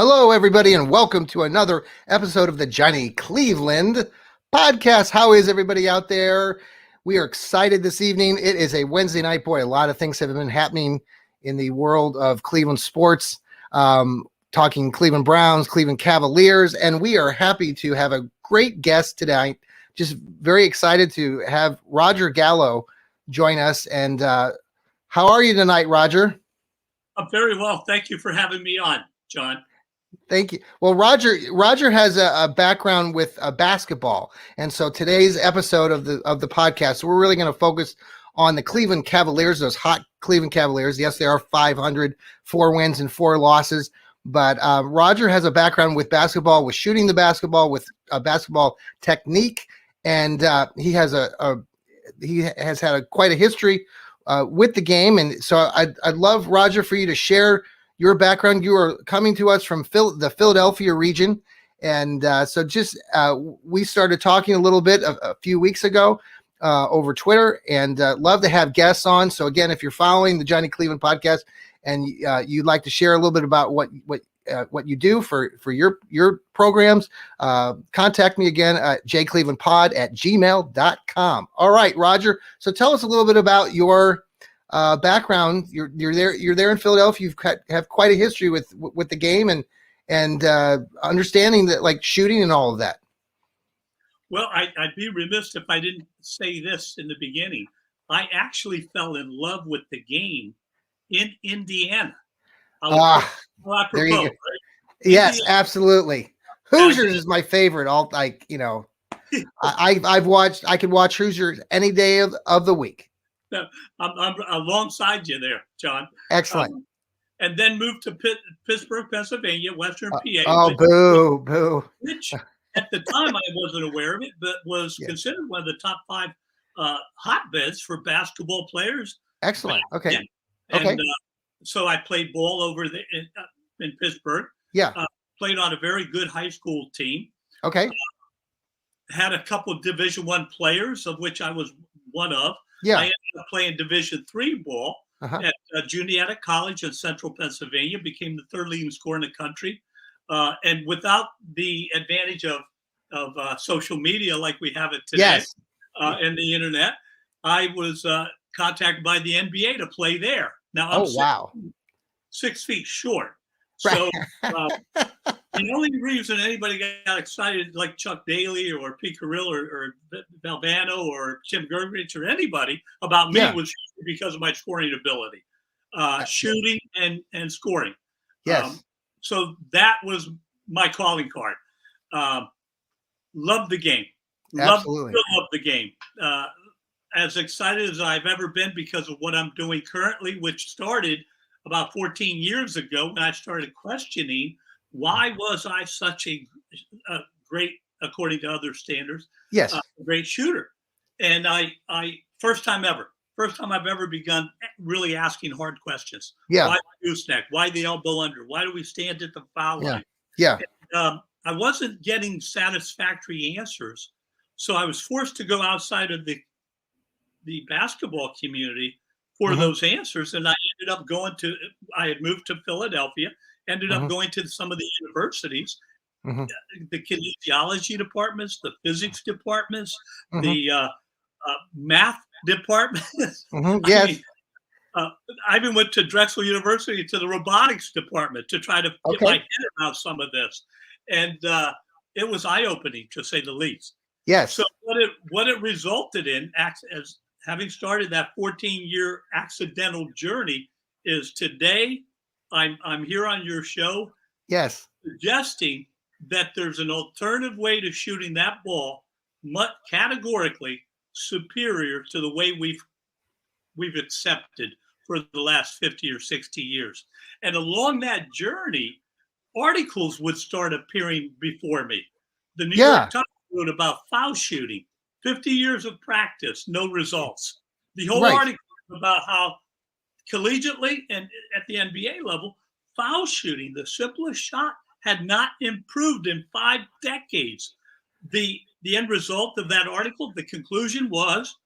Hello, everybody, and welcome to another episode of the Johhny Cleveland podcast. How is everybody out there? We are excited this evening. It is a Wednesday night. Boy, a lot of things have been happening in the world of Cleveland sports, talking Cleveland Browns, Cleveland Cavaliers, and we are happy to have a great guest tonight. Just very excited to have Roger Galo join us. And how are you tonight, Roger? I'm very well. Thank you for having me on, John. Thank you. Well, Roger has a background with basketball, and so today's episode of the podcast, we're really going to focus on the Cleveland Cavaliers, those hot Cleveland Cavaliers. Yes, they are 500, 4 wins and 4 losses, but Roger has a background with basketball, with shooting the basketball, with basketball technique, and he has had quite a history with the game, and so I'd love, Roger, for you to share your background. You are coming to us from the Philadelphia region. And so we started talking a little bit a few weeks ago over Twitter, and love to have guests on. So again, if you're following the Johhny Cleveland podcast and you'd like to share a little bit about what you do for your programs, contact me again at jclevelandpod@gmail.com. All right, Roger. So tell us a little bit about your background. You're there in Philadelphia. You have quite a history with the game and understanding that, like, shooting and all of that. Well, I'd be remiss if I didn't say this in the beginning. I actually fell in love with the game in Indiana. There you go. Right? Yes, Indiana. Absolutely. Hoosiers is my favorite. I could watch Hoosiers any day of the week. I'm alongside you there, John. Excellent. And then moved to Pittsburgh, Pennsylvania, Western PA. Oh, boo. Which at the time I wasn't aware of it, but was considered one of the top 5 hotbeds for basketball players. Excellent. Okay. And so I played ball over there in Pittsburgh. Yeah. Played on a very good high school team. Okay. Had a couple of Division I players, of which I was one of. Yeah. I ended up playing Division III ball at Johhny College in central Pennsylvania, became the 3rd leading scorer in the country. And without the advantage of social media like we have it today, and the internet, I was contacted by the NBA to play there. Now, I'm 6 feet short. So the only reason anybody got excited, like Chuck Daly or Pete Carrill or Valvano or Tim Gervich or anybody about me was because of my scoring ability, shooting and scoring. Yes. So that was my calling card. Love the game. Absolutely. Love the game. As excited as I've ever been because of what I'm doing currently, which started about 14 years ago when I started questioning why was I such a great, according to other standards, great shooter. And I first time I've ever begun really asking hard questions. Yeah. Why the gooseneck? Why the elbow under? Why do we stand at the foul line? Yeah. And, I wasn't getting satisfactory answers, so I was forced to go outside of the basketball community for those answers. And I ended up I had moved to Philadelphia, ended up going to some of the universities, the kinesiology departments, the physics departments, the math departments. Yes. I even went to Drexel University to the robotics department to try to get my head around some of this. And it was eye-opening, to say the least. Yes. So what it resulted in, as having started that 14-year accidental journey, is today I'm here on your show, suggesting that there's an alternative way to shooting that ball, categorically superior to the way we've accepted for the last 50 or 60 years. And along that journey, articles would start appearing before me. The New York Times wrote about foul shooting, 50 years of practice, no results. The whole article about how collegiately and at the NBA level, foul shooting, the simplest shot, had not improved in 5 decades. The end result of that article, the conclusion was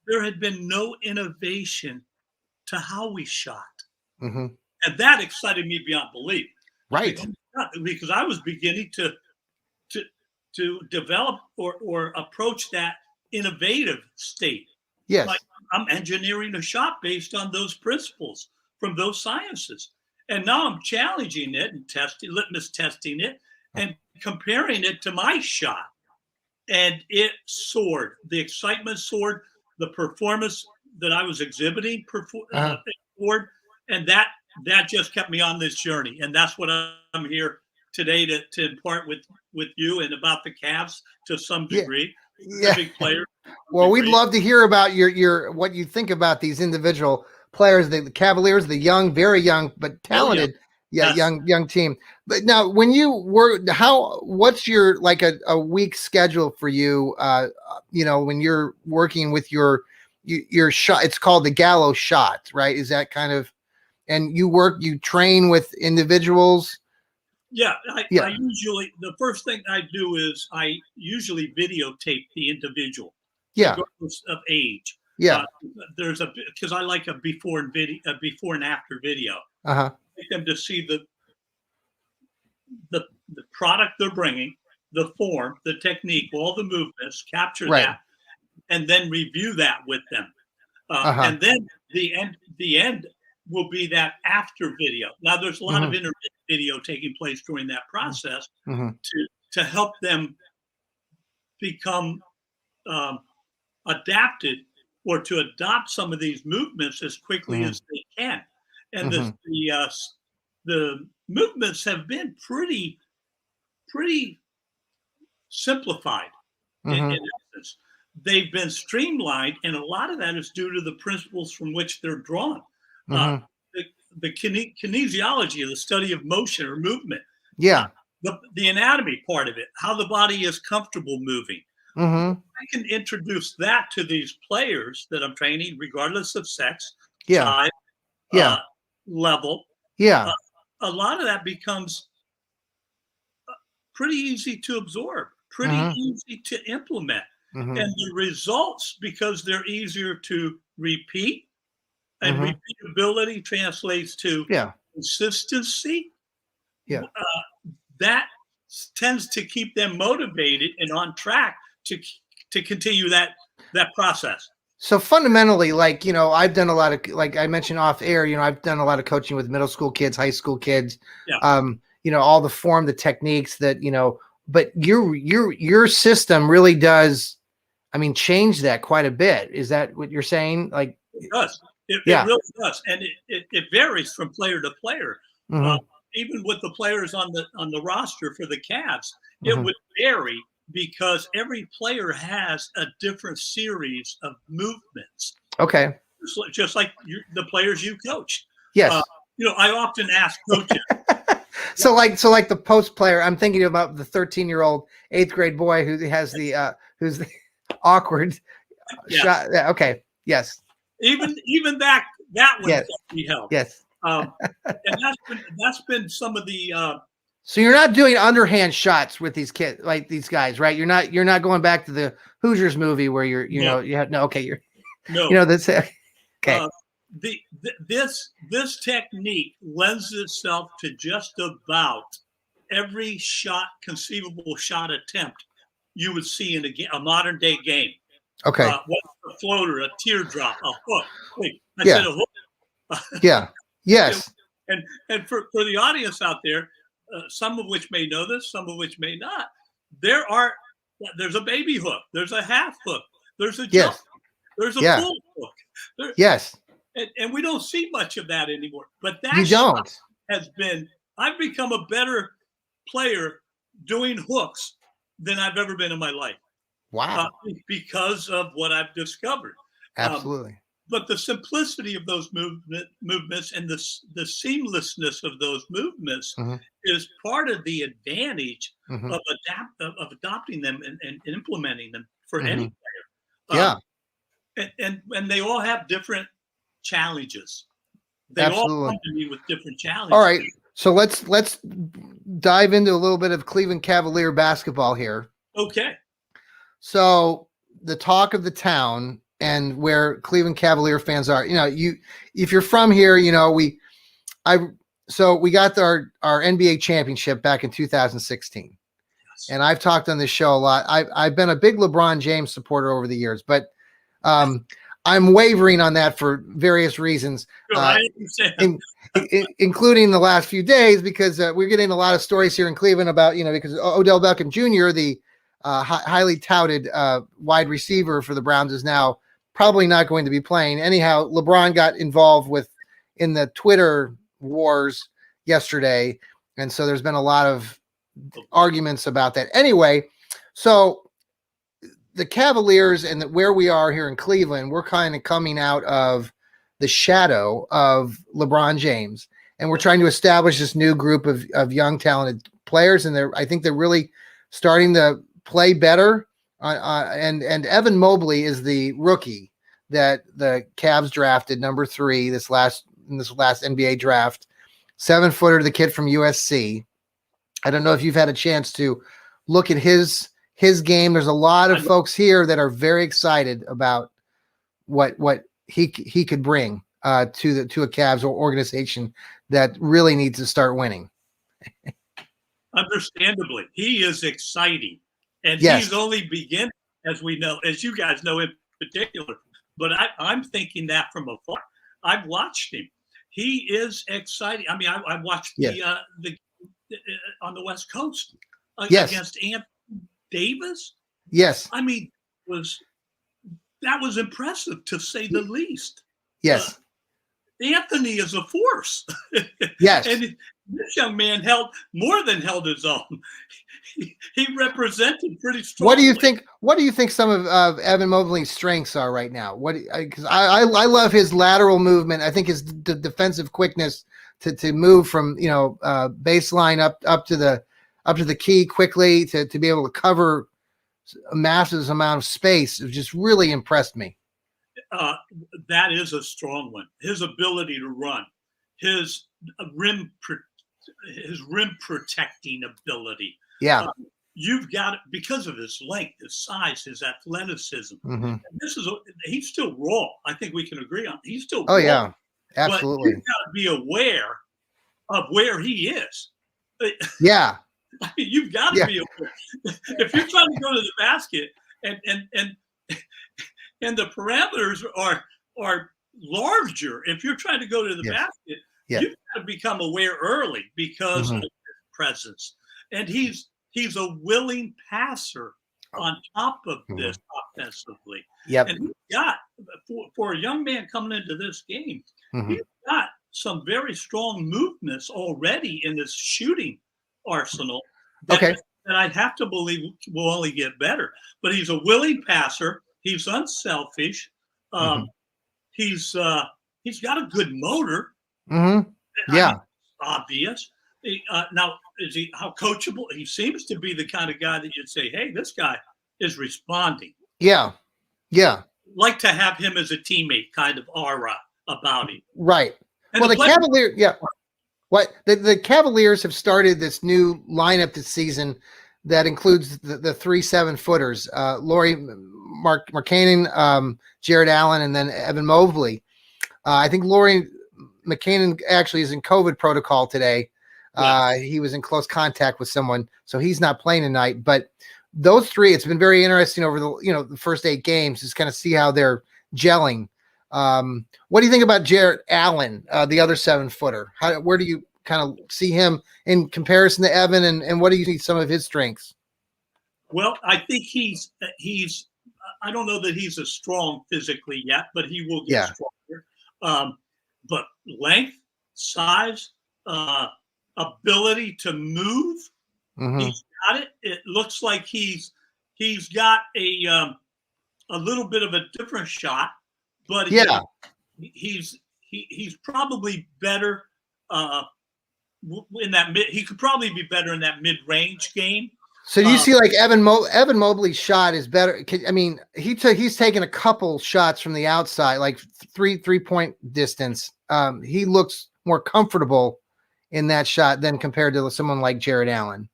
there had been no innovation to how we shot. Mm-hmm. And that excited me beyond belief. Right. Because I was beginning to develop or approach that innovative state. Yes. Like I'm engineering a shot based on those principles from those sciences. And now I'm challenging it and litmus testing it and comparing it to my shot. And it soared. The excitement soared. The performance that I was exhibiting soared. And that just kept me on this journey. And that's what I'm here today to impart with you and about the Cavs to some degree. Yeah. Big player. Well, we'd love to hear about your what you think about these individual players, the Cavaliers, the young, very young but talented, young team. But now, when you were, what's your like a week schedule for you? When you're working with your shot, it's called the Galo Shot, right? Is that kind of, and you train with individuals? Yeah, I usually, the first thing I do is I usually videotape the individual, regardless of age. Yeah, because I like a before and after video. Uh-huh. I like them to see the product they're bringing, the form, the technique, all the movements, capture that, and then review that with them. And then the end will be that after video. Now, there's a lot of intermittent video taking place during that process to help them become adapted or to adopt some of these movements as quickly as they can. And the movements have been pretty simplified in essence. They've been streamlined, and a lot of that is due to the principles from which they're drawn. The kinesiology, the study of motion or movement. Yeah. The anatomy part of it, how the body is comfortable moving. I can introduce that to these players that I'm training, regardless of sex, size, level. Yeah. A lot of that becomes pretty easy to absorb, pretty easy to implement. And the results, because they're easier to repeat, and repeatability translates to consistency. That tends to keep them motivated and on track to continue that process. So fundamentally, I've done a lot of, like I mentioned off air, I've done a lot of coaching with middle school kids, high school kids, all the form, the techniques that, but your system really does, change that quite a bit. Is that what you're saying? Like it does. It really does. And it varies from player to player. Even with the players on the roster for the Cavs, it would vary because every player has a different series of movements. Okay. Just like the players you coach. Yes. I often ask coaches. So like the post player, I'm thinking about the 13-year-old 8th grade boy who has who's the awkward shot. Okay. Yes. Even that one can be helped. Yes. And that's been some of the. So you're not doing underhand shots with these kids, like these guys, right? You're not going back to the Hoosiers movie where that's okay. This technique lends itself to just about every conceivable shot attempt you would see in a modern day game. Okay. A floater, a teardrop, a hook. Wait, I said a hook. Yes. And for the audience out there, some of which may know this, some of which may not, there's a baby hook, there's a half hook, there's a jump, there's a full hook. And we don't see much of that anymore. But that I've become a better player doing hooks than I've ever been in my life. Wow. Because of what I've discovered. Absolutely. But the simplicity of those movements and the seamlessness of those movements is part of the advantage of adopting them and implementing them for any player. And they all have different challenges. They all come to me with different challenges. All right. So let's dive into a little bit of Cleveland Cavalier basketball here. Okay. So the talk of the town and where Cleveland Cavalier fans are, if you're from here, so we got our NBA championship back in 2016. Yes. And I've talked on this show a lot. I've been a big LeBron James supporter over the years, but I'm wavering on that for various reasons, including the last few days, because we're getting a lot of stories here in Cleveland about, because Odell Beckham Jr., the highly touted wide receiver for the Browns, is now probably not going to be playing. Anyhow, LeBron got involved in the Twitter wars yesterday, and so there's been a lot of arguments about that. Anyway, so the Cavaliers and where we are here in Cleveland, we're kind of coming out of the shadow of LeBron James, and we're trying to establish this new group of young, talented players, and I think they're really starting to play better. And Evan Mobley is the rookie that the Cavs drafted, number 3 in this last NBA draft. 7-footer, the kid from USC. I don't know if you've had a chance to look at his game. There's a lot of folks here that are very excited about what he could bring to a Cavs organization that really needs to start winning. Understandably, he is exciting, and he's only beginning, as we know, as you guys know in particular. But I'm thinking that from afar. I've watched him. He is exciting. I mean, I watched the on the West Coast against Anthony Davis. Yes. I mean, that was impressive, to say the least. Yes. Anthony is a force. Yes. And this young man held his own. He represented pretty strongly. What do you think some of Evan Mobley's strengths are right now? Because I love his lateral movement. I think his defensive quickness to move from baseline up to the key quickly to be able to cover a massive amount of space. It just really impressed me. That is a strong one. His ability to run, his rim protecting ability. Yeah. You've got it because of his length, his size, his athleticism. Mm-hmm. He's still raw. I think we can agree on. He's still raw. Yeah, absolutely. But you've got to be aware of where he is. Yeah. I mean, you've got to be aware. If you're trying to go to the basket and the parameters are larger, if you're trying to go to the basket, you've got to become aware early because of his presence. And he's a willing passer on top of this offensively. Yep. And he's got, for a young man coming into this game, he's got some very strong movements already in his shooting arsenal that I have to believe will only get better. But he's a willing passer. He's unselfish. He's got a good motor. Mm-hmm. Yeah. I mean, obvious. Now, how coachable? He seems to be the kind of guy that you'd say, hey, this guy is responding. Yeah. Yeah. Like to have him as a teammate, kind of aura about him. Right. And well, the Cavaliers, the Cavaliers have started this new lineup this season that includes the 3 7-footers, Lauri Markkanen, Jared Allen, and then Evan Mobley. I think Lauri Markkanen actually is in COVID protocol today. He was in close contact with someone, so he's not playing tonight. But those 3, it's been very interesting over the first 8 games, just kind of see how they're gelling. What do you think about Jared Allen, the other 7-footer? Where do you kind of see him in comparison to Evan, and what do you think some of his strengths? Well, I think he's I don't know that he's as strong physically yet, but he will get stronger. But length, size, ability to move, he's got it. It looks like he's got a little bit of a different shot, but he's probably better in that mid. He could probably be better in that mid-range game. So do you see like Evan Mobley's shot is better? I mean, he's taken a couple shots from the outside, like 3-point distance. He looks more comfortable in that shot than compared to someone like Jared Allen.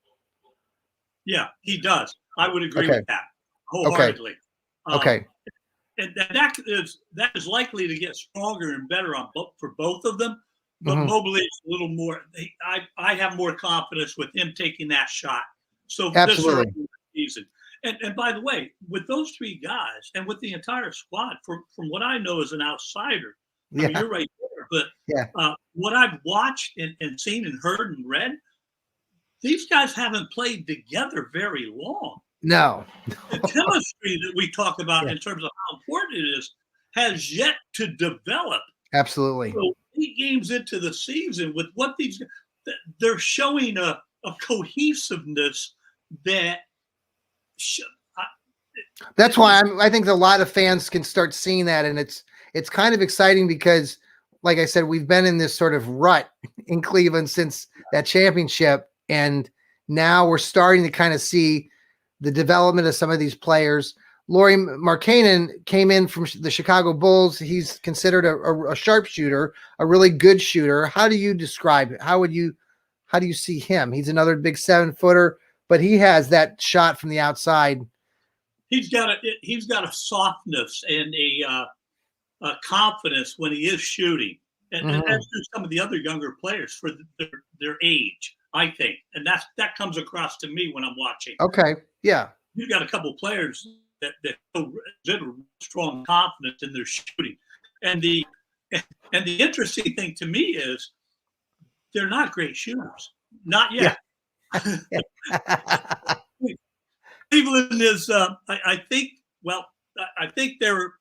Yeah, he does. I would agree with that wholeheartedly. Okay. And that is likely to get stronger and better for both of them. but Mobley is a little more. I have more confidence with him taking that shot. So absolutely. This season. And by the way, with those three guys and with the entire squad, from what I know as an outsider, I mean, you're right there. But what I've watched and seen and heard and read, these guys haven't played together very long. No. The chemistry that we talk about in terms of how important it is has yet to develop. Absolutely. So 8 games into the season with what they're showing a cohesiveness that that's why I think a lot of fans can start seeing that, and it's kind of exciting because, like I said, we've been in this sort of rut in Cleveland since that championship, and now we're starting to kind of see the development of some of these players. Lauri Markkanen came in from the Chicago Bulls. He's considered a sharpshooter, a really good shooter. How do you describe it? How do you see him? He's another big 7-footer, but he has that shot from the outside. He's got a softness and a confidence when he is shooting, and as do some of the other younger players for their age, I think, and that comes across to me when I'm watching. Okay, yeah, you've got a couple players that exhibit strong confidence in their shooting, and the interesting thing to me is they're not great shooters, not yet. Yeah. Cleveland is, I think they're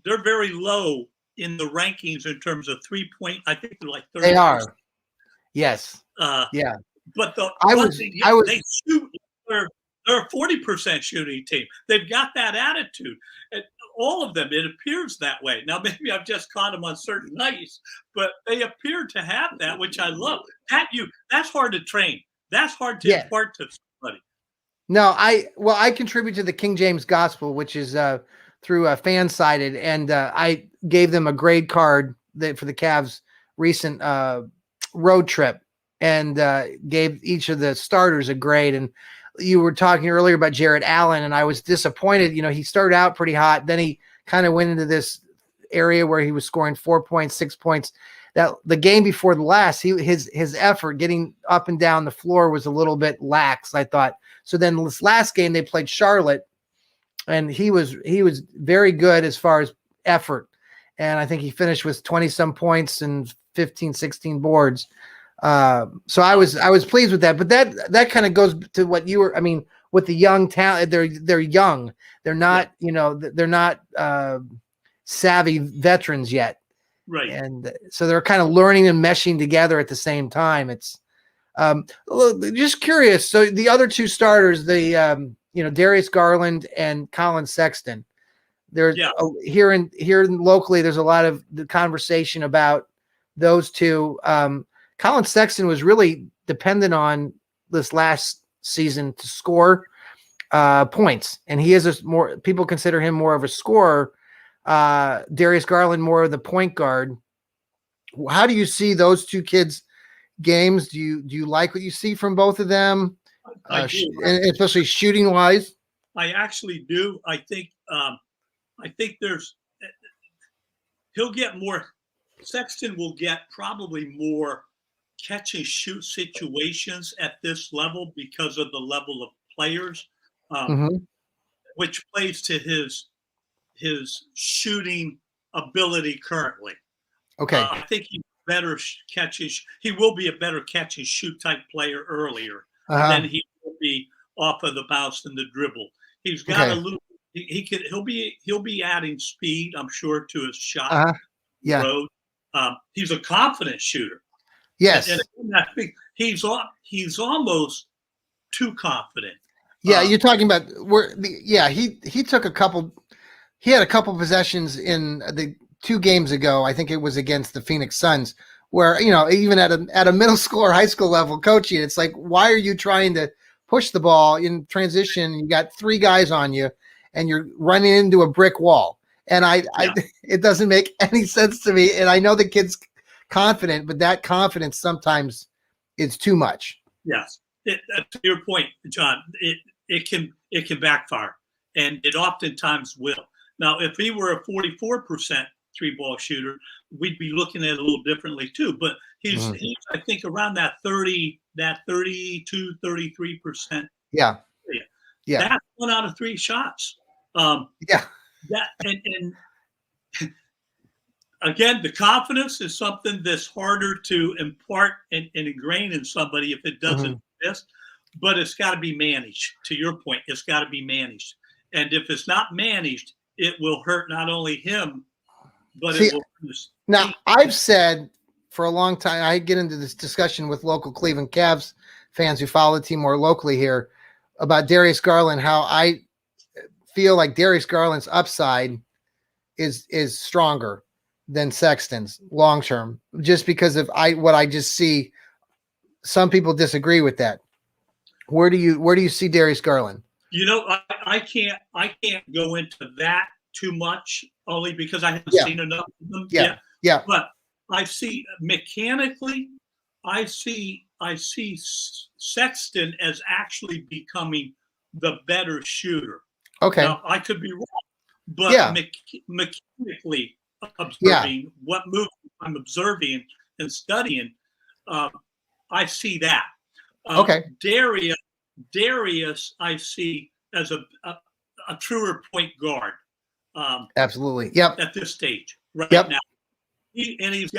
very low in the rankings in terms of 3-point. I think they're like 30%. They are. Yes. Yeah. But they shoot. They're a 40% shooting team. They've got that attitude. And all of them, it appears that way. Now, maybe I've just caught them on certain nights, but they appear to have that, which I love. That's hard to train. That's hard to impart to somebody. No, I contribute to the King James Gospel, which is through Fansided, and I gave them a grade card for the Cavs' recent road trip, and gave each of the starters a grade. And you were talking earlier about Jarrett Allen, and I was disappointed. You know, he started out pretty hot, then he kind of went into this area where he was scoring 4 points, 6 points. That the game before the last, his effort getting up and down the floor was a little bit lax, I thought. So then this last game they played Charlotte, and he was very good as far as effort. And I think he finished with 20-some points and 15, 16 boards. So I was pleased with that. But that kind of goes to what you were. I mean, with the young talent, they're young. They're not they're not savvy veterans yet. Right. And so they're kind of learning and meshing together at the same time. It's just curious. So the other two starters, Darius Garland and Colin Sexton, there's here locally, there's a lot of the conversation about those two. Colin Sexton was really dependent on this last season to score points. And he is people consider him more of a scorer. Darius Garland more of the point guard. How do you see those two kids' games? Do you like what you see from both of them, and especially shooting wise? I actually do. I think he'll get more. Sexton will get probably more catch and shoot situations at this level because of the level of players, which plays to his shooting ability currently. Okay. I think he's better he will be a better catch and shoot type player earlier. Then he will be off of the bounce and the dribble. He's got a little. He'll be adding speed, I'm sure, to his shot. Road. He's a confident shooter. Yes. And I think he's almost too confident. Yeah, you're talking about he took a couple. He had a couple possessions in the 2 games ago. I think it was against the Phoenix Suns, where even at a middle school or high school level coaching, it's like, why are you trying to push the ball in transition? You got 3 guys on you, and you're running into a brick wall. And it doesn't make any sense to me. And I know the kid's confident, but that confidence sometimes is too much. Yes, to your point, John, it can backfire, and it oftentimes will. Now, if he were a 44% 3-ball shooter, we'd be looking at it a little differently too. But he's I think around that 32, 33%. Yeah. Yeah. That's 1 out of 3 shots. Yeah. That and again, the confidence is something that's harder to impart and ingrain in somebody if it doesn't exist. But it's got to be managed. To your point, it's got to be managed. And if it's not managed, it will hurt not only him, but it will hurt the team. Now, I've said for a long time, I get into this discussion with local Cleveland Cavs fans who follow the team more locally here about Darius Garland, how I feel like Darius Garland's upside is stronger than Sexton's long term, just because of what I just see. Some people disagree with that. Where do you see Darius Garland? You know, I can't go into that too much, only because I haven't seen enough of them yet. Yeah. But I see mechanically, I see Sexton as actually becoming the better shooter. Okay. Now, I could be wrong, but mechanically observing what moves I'm observing and studying, I see that. Okay. Darius, I see as a truer point guard. Absolutely. Yep. At this stage, right now, he's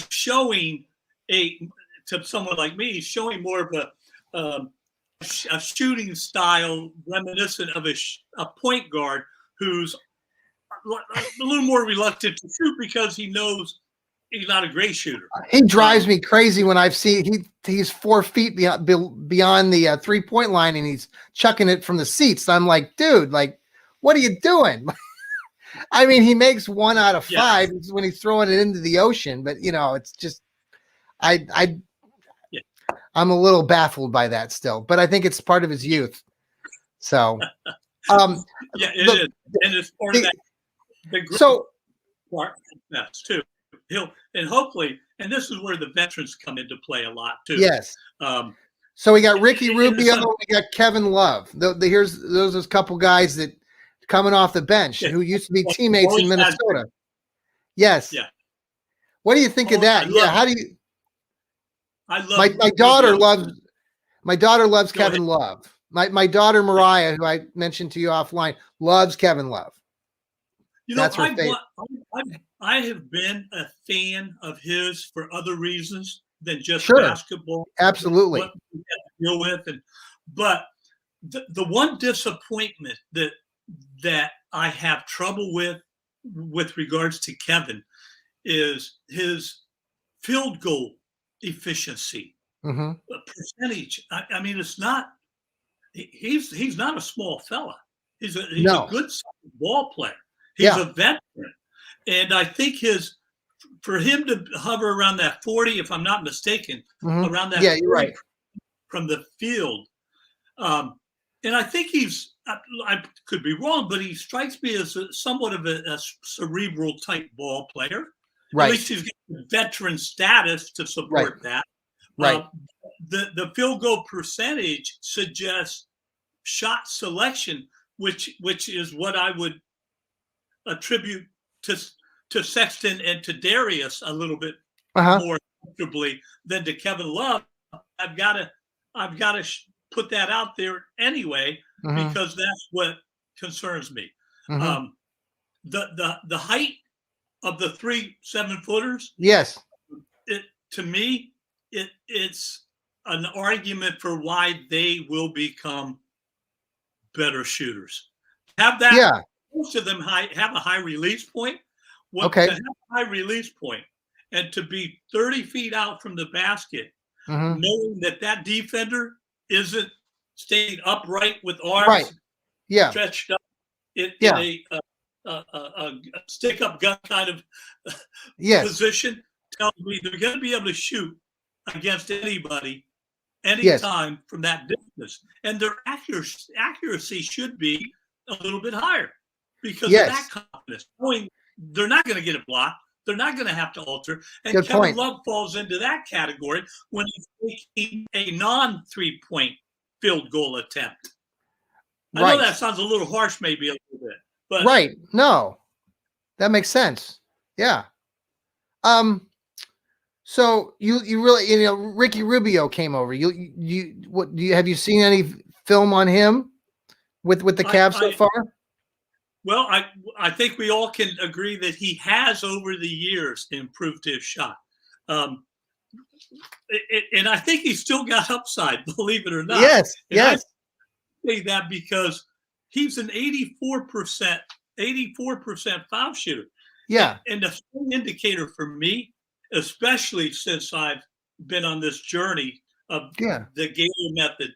showing to someone like me, he's showing more of a shooting style reminiscent of a point guard who's a little more reluctant to shoot because he knows he's not a great shooter. He drives me crazy when I've seen he's 4 feet beyond the 3-point line and he's chucking it from the seats. I'm like, dude, like, what are you doing? I mean, he makes 1 out of 5 when he's throwing it into the ocean, but it's just, I'm a little baffled by that still, but I think it's part of his youth. So, it is, and it's part of that. Part too. And hopefully, and this is where the veterans come into play a lot too. Yes. So we got Ricky Rubio, we got Kevin Love. Those are a couple guys that coming off the bench who used to be teammates in Minnesota. Yes. Yeah. What do you think of that? How do you? I love my daughter loves Kevin Love. My daughter Mariah, who I mentioned to you offline, loves Kevin Love. That's her favorite. I have been a fan of his for other reasons than just basketball. Absolutely. What we have to deal with, but the one disappointment that I have trouble with regards to Kevin is his field goal efficiency percentage. I mean, it's not. He's not a small fella. He's a good ball player. He's a veteran. And I think for him to hover around that 40, if I'm not mistaken, around that 40 you're right. From the field. And I think I could be wrong, but he strikes me as somewhat of a cerebral type ball player. Right. At least he's got veteran status to support that. Right. The field goal percentage suggests shot selection, which is what I would attribute to Sexton and to Darius a little bit more comfortably than to Kevin Love. I've got to put that out there anyway because that's what concerns me. The height of the 3 7-footers. Yes. To me, it's an argument for why they will become better shooters. Have that. Yeah. Most of them have a high release point. To have a high release point and to be 30 feet out from the basket, knowing that defender isn't staying upright with arms stretched up in a stick-up gun kind of position, tells me they're going to be able to shoot against anybody, anytime from that distance. And their accuracy should be a little bit higher. Because of that confidence, knowing they're not going to get it blocked, they're not going to have to alter. And Kevin Love falls into that category when he's making a non-3-point field goal attempt. I know that sounds a little harsh, maybe a little bit, but no, that makes sense. Yeah, So you really, Ricky Rubio came over. Have you seen any film on him with the Cavs so far? Well, I think we all can agree that he has over the years improved his shot. And I think he's still got upside, believe it or not. Yes, and yes. I say that because he's an 84% foul shooter. Yeah. And the indicator for me, especially since I've been on this journey of the Galo method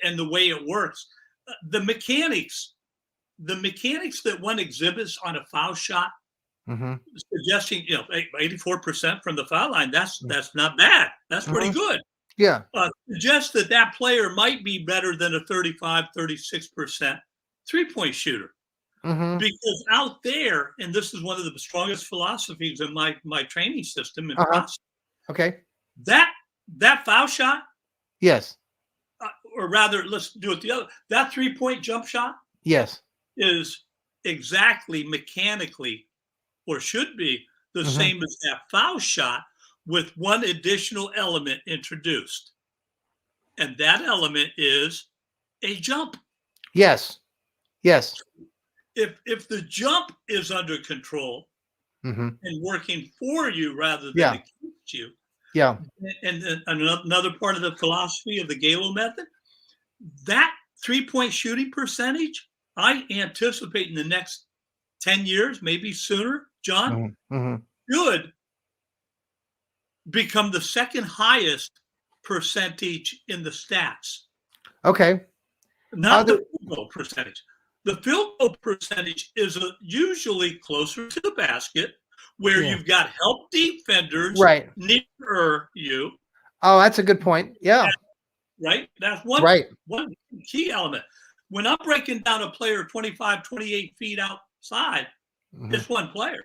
and the way it works, the mechanics that one exhibits on a foul shot, suggesting 84% from the foul line, that's not bad. That's pretty good. Yeah. Suggests that player might be better than a 35-36% three-point shooter. Because out there, and this is one of the strongest philosophies in my training system and process. Okay. That foul shot, yes, or rather, let's do it the other. That 3-point jump shot, yes, is exactly mechanically, or should be, the same as that foul shot, with one additional element introduced, and that element is a jump. Yes, yes. If the jump is under control and working for you rather than against you, and another part of the philosophy of the Galo method, that 3-point shooting percentage, I anticipate in the next 10 years, maybe sooner, John, should become the second highest percentage in the stats. Okay. Not the field goal percentage. The field goal percentage is usually closer to the basket, where you've got help defenders near you. Oh, that's a good point. Yeah. That's one key element. When I'm breaking down a player 25, 28 feet outside, it's one player.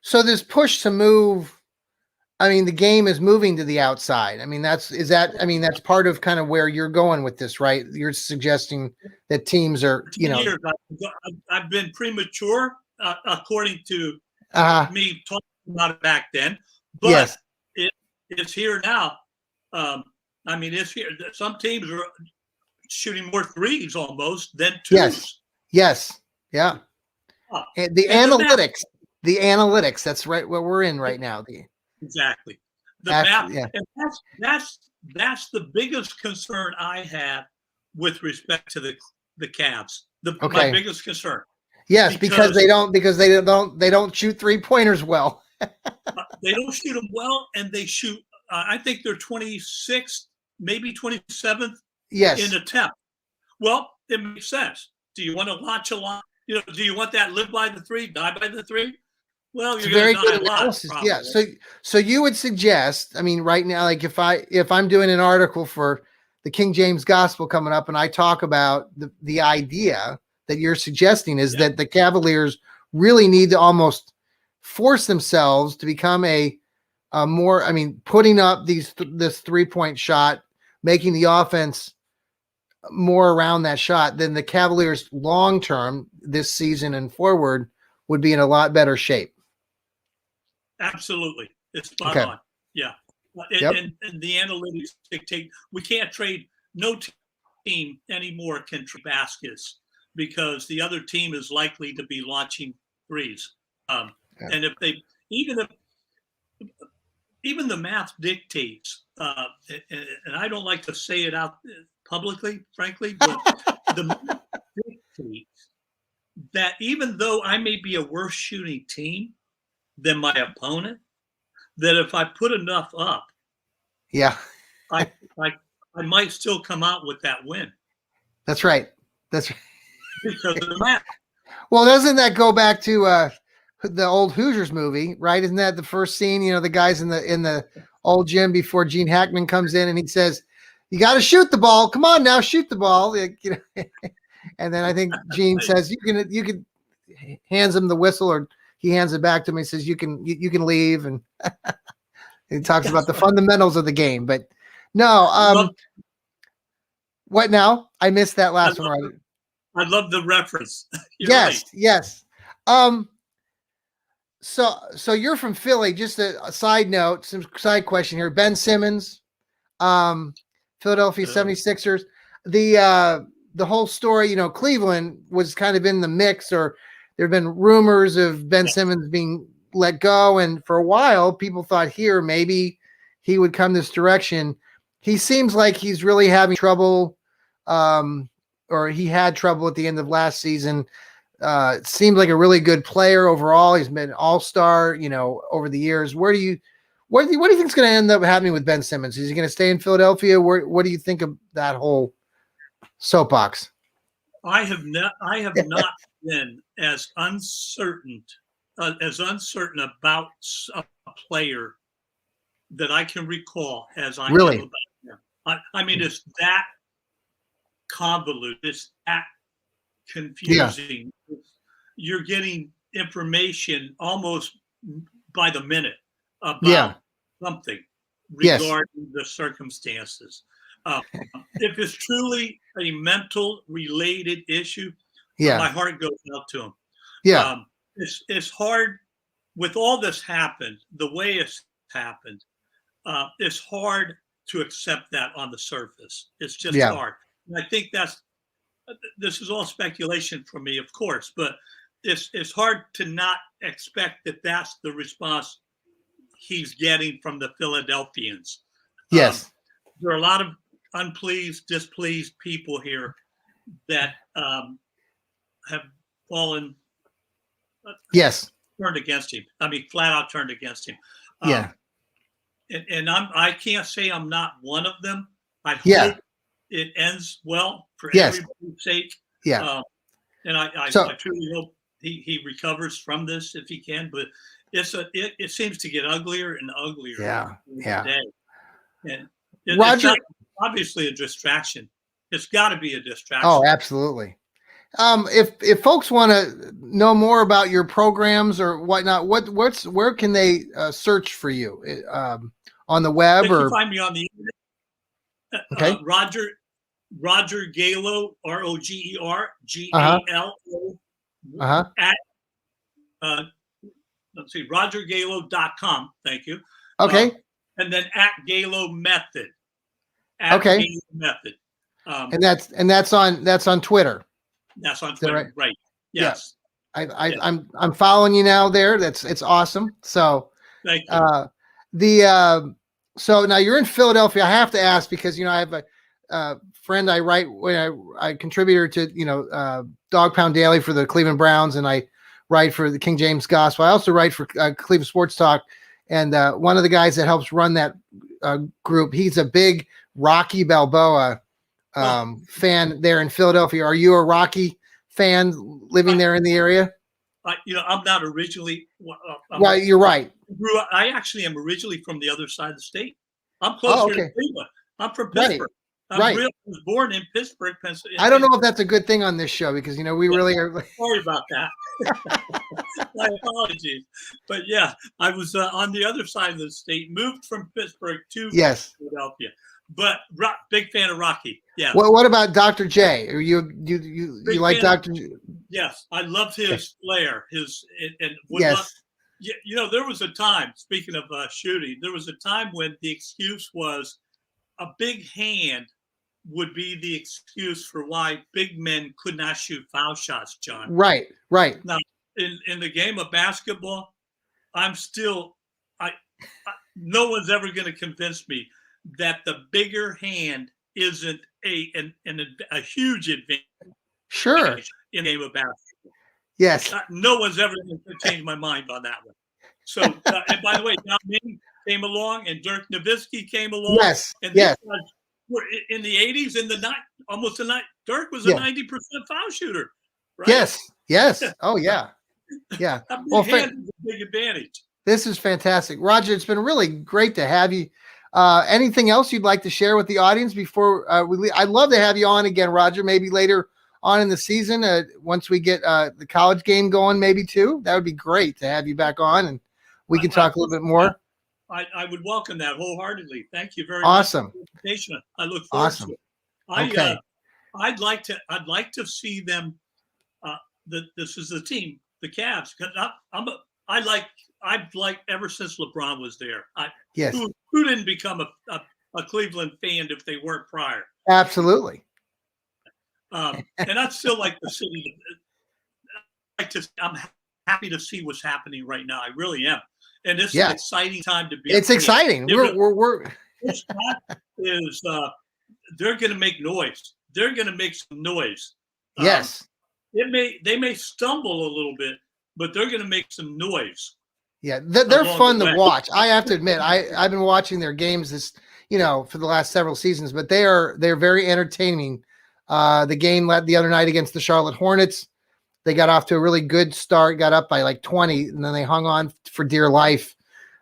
So this push to move, I mean, the game is moving to the outside. I mean, that's part of kind of where you're going with this, right? You're suggesting that teams are, I've been premature, according to me talking about it back then, but it's here now. I mean, it's here. Some teams are shooting more threes almost than twos. Yes. Yeah. And the analytics, that's right what we're in right now. Exactly. The map. And that's the biggest concern I have with respect to the Cavs. My biggest concern. Yes, because they don't shoot 3-pointers well. They don't shoot them well, and they shoot. I think they're 26th, maybe 27th in attempt. Well, it makes sense. Do you want to launch a lot? Do you want that live by the three, die by the three? Well, you're going to die a lot. Yeah. So you would suggest, I mean, right now, like if I'm doing an article for the King James Gospel coming up, and I talk about the idea that you're suggesting is that the Cavaliers really need to almost force themselves to become a more, I mean, putting up this 3-point shot, making the offense more around that shot, then the Cavaliers long term this season and forward would be in a lot better shape. Absolutely. It's spot on. Yeah. And the analytics dictate we can't trade. No team anymore can trade baskets because the other team is likely to be launching threes. And if they, even the math dictates, and I don't like to say it out publicly, frankly, but the math dictates that even though I may be a worse shooting team than my opponent, that if I put enough up, I might still come out with that win. That's right. Because of the math. Well, doesn't that go back to the old Hoosiers movie, right? Isn't that the first scene? The guys in the old gym before Gene Hackman comes in and he says, "You got to shoot the ball. Come on now, shoot the ball." And then I think Gene says, "You can," hands him the whistle, or he hands it back to me and says, you can leave. And he talks about the fundamentals of the game, but no, what now? I missed that last one. Right? I love the reference. Yes. So you're from Philly. Just a side note, some side question here. Ben Simmons, Philadelphia 76ers. The whole story, you know, Cleveland was kind of in the mix, or there have been rumors of Ben Simmons being let go, and for a while, people thought here maybe he would come this direction. He seems like he's really having trouble, or he had trouble at the end of last season. Seemed like a really good player overall. He's been an all-star, you know, over the years. What do you think is going to end up happening with Ben Simmons? Is he going to stay in Philadelphia? What do you think of that whole soapbox? I have not been as uncertain about a player that I can recall as I really am about him. I mean, it's that convoluted. It's that confusing. Yeah. You're getting information almost by the minute about something regarding the circumstances. If it's truly a mental related issue, my heart goes out to him. Yeah. It's hard with all this happened, the way it's happened. It's hard to accept that on the surface. It's just hard. And I think this is all speculation for me, of course, but it's hard to not expect that that's the response he's getting from the Philadelphians. Yes. There are a lot of unpleased, displeased people here that have fallen. Turned against him. I mean, flat out turned against him. And I can't say I'm not one of them. I hope it ends well for everybody's sake. And I truly hope he recovers from this if he can. But it seems to get uglier and uglier every day. And Roger, it's obviously a distraction. It's got to be a distraction. Oh, absolutely. If folks want to know more about your programs or whatnot, where can they search for you on the web? They can find me on the internet. Okay. Roger Galo, ROGER GALO at let's see, RogerGalo.com. Thank you. Okay. And then at Galo Method. Galo Method. And that's on Twitter. That's on Twitter, right? Yes. Yeah. I'm following you now there. It's awesome. So thank you. So now you're in Philadelphia. I have to ask because I have a friend I write when I contributor to Dog Pound Daily for the Cleveland Browns, and I write for the King James Gospel. I also write for Cleveland Sports Talk, and one of the guys that helps run that group, he's a big Rocky Balboa fan there in Philadelphia. Are you a Rocky fan living there in the area? I'm not originally. Well, you're right. I actually am originally from the other side of the state. I'm closer to Cleveland. I'm from Pittsburgh. I was born in Pittsburgh, Pennsylvania. I don't know if that's a good thing on this show because we really are. Sorry about that. My apologies, but I was on the other side of the state. Moved from Pittsburgh to Philadelphia, but big fan of Rocky. Yeah. What about Dr. J? Are you like Dr. J? Yes, I loved his flair. There was a time. Speaking of shooting, there was a time when the excuse was a big hand would be the excuse for why big men could not shoot foul shots, John. Right. Now, in the game of basketball, I'm still no one's ever going to convince me that the bigger hand isn't a huge advantage. Sure. In the game of basketball. Yes. No one's ever going to change my mind on that one. So, and by the way, John Ming came along and Dirk Nowitzki came along. Yes. And were in the 80s, almost a night. Dirk was a 90% foul shooter. Right? Yes. Oh, yeah. Yeah. Well, hand is a big advantage. This is fantastic. Roger, it's been really great to have you. Anything else you'd like to share with the audience before we leave? I'd love to have you on again, Roger, maybe later on in the season, once we get the college game going, maybe too. That would be great to have you back on, and we can talk a little bit more. I would welcome that wholeheartedly. Thank you very much. I look forward to it. Okay. I'd like to see them. This is the team, the Cavs. I've liked ever since LeBron was there. Yes. Who didn't become a Cleveland fan if they weren't prior? Absolutely. And I still like the city. I'm happy to see what's happening right now. I really am. And it's an exciting time to be. It's exciting. We're this is they're going to make noise. They're going to make some noise. Yes. They may stumble a little bit, but they're going to make some noise. Yeah, they're fun to watch. I have to admit, I've been watching their games for the last several seasons, but they're very entertaining. The game the other night against the Charlotte Hornets, they got off to a really good start, got up by like 20, and then they hung on for dear life.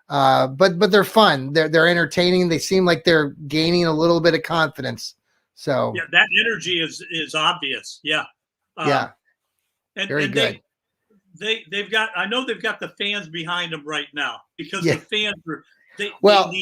But they're fun. They're entertaining. They seem like they're gaining a little bit of confidence. So yeah, that energy is obvious. Yeah. And very good. They've got the fans behind them right now because the fans are.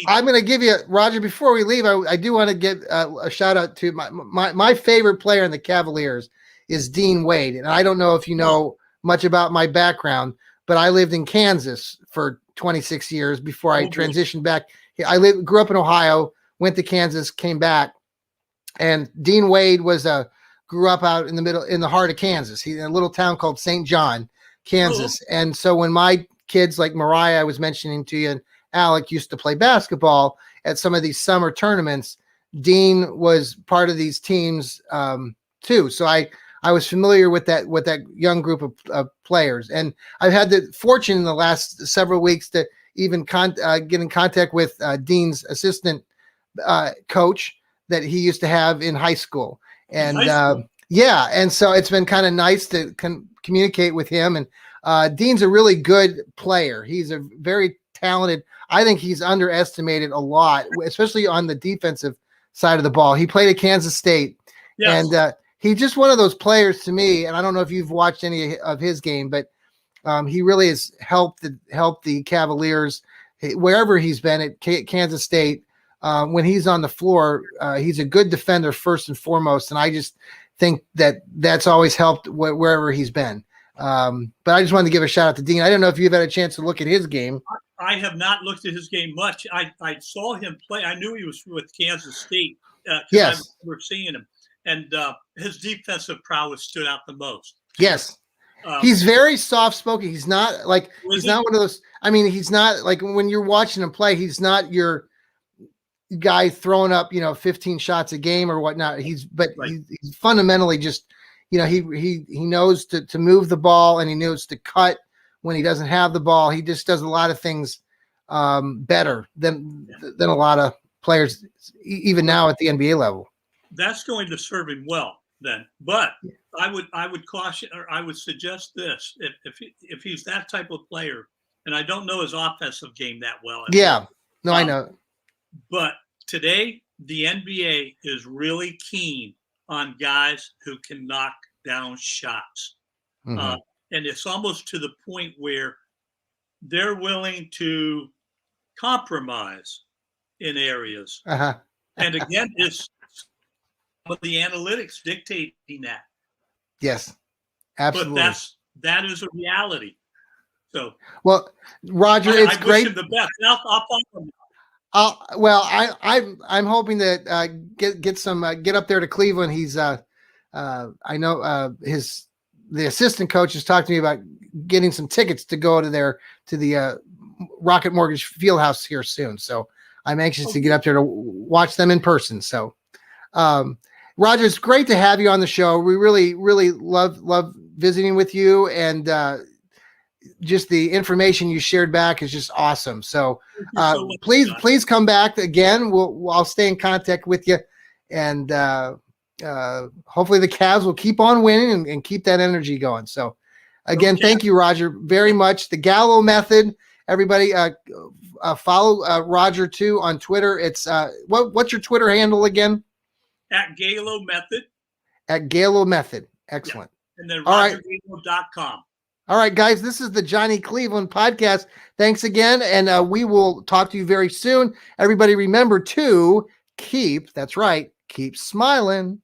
I'm going to give you, Roger, before we leave, I do want to give a shout out to my favorite player in the Cavaliers is Dean Wade. And I don't know if you know much about my background, but I lived in Kansas for 26 years before I transitioned back. I grew up in Ohio, went to Kansas, came back. And Dean Wade grew up out in the heart of Kansas. He's in a little town called St. John, Kansas. And so when my kids like Mariah, I was mentioning to you, and Alec used to play basketball at some of these summer tournaments, Dean was part of these teams too. So I was familiar with that young group of players. And I've had the fortune in the last several weeks to even get in contact with Dean's assistant coach that he used to have in high school. And and so it's been kind of nice to communicate with him. And Dean's a really good player. He's a very talented. I think he's underestimated a lot, especially on the defensive side of the ball. He played at Kansas State, and he's just one of those players to me. And I don't know if you've watched any of his game, but he really has helped the Cavaliers wherever he's been at Kansas State. When he's on the floor, he's a good defender first and foremost, and I just think that's always helped wherever he's been. But I just wanted to give a shout out to Dean. I don't know if you've had a chance to look at his game. I have not looked at his game much. I saw him play. I knew he was with Kansas State. Yes, we're seeing him, and his defensive prowess stood out the most. Yes. He's very soft-spoken. He's not not one of those. I mean, he's not like when you're watching him play, he's not your guy throwing up 15 shots a game or whatnot. He's fundamentally just he knows to move the ball, and he knows to cut when he doesn't have the ball. He just does a lot of things better than a lot of players even now at the NBA level. That's going to serve him well then. But I would caution, or I would suggest this: if he's that type of player, and I don't know his offensive game that well. I know. But today, the NBA is really keen on guys who can knock down shots. Mm-hmm. And it's almost to the point where they're willing to compromise in areas. Uh-huh. And again, it's the analytics dictating that. Yes, absolutely. But that is a reality. So, well, Roger, it's great. Wish him the best. I'll follow him. I'm hoping that get up there to Cleveland. He's I know the assistant coach has talked to me about getting some tickets to go to the Rocket Mortgage Fieldhouse here soon. So I'm anxious to get up there to watch them in person. So Roger, it's great to have you on the show. We really, really love visiting with you, and just the information you shared back is just awesome. So please come back again. I'll stay in contact with you, and hopefully the Cavs will keep on winning and keep that energy going. So again, thank you, Roger, very much. The Galo Method, everybody follow Roger too on Twitter. It's what's your Twitter handle again? At Galo Method. At Galo Method. Excellent. Yeah. And then RogerGalo.com. All right, guys, this is the Johhny Cleveland podcast. Thanks again, and we will talk to you very soon. Everybody remember to keep smiling.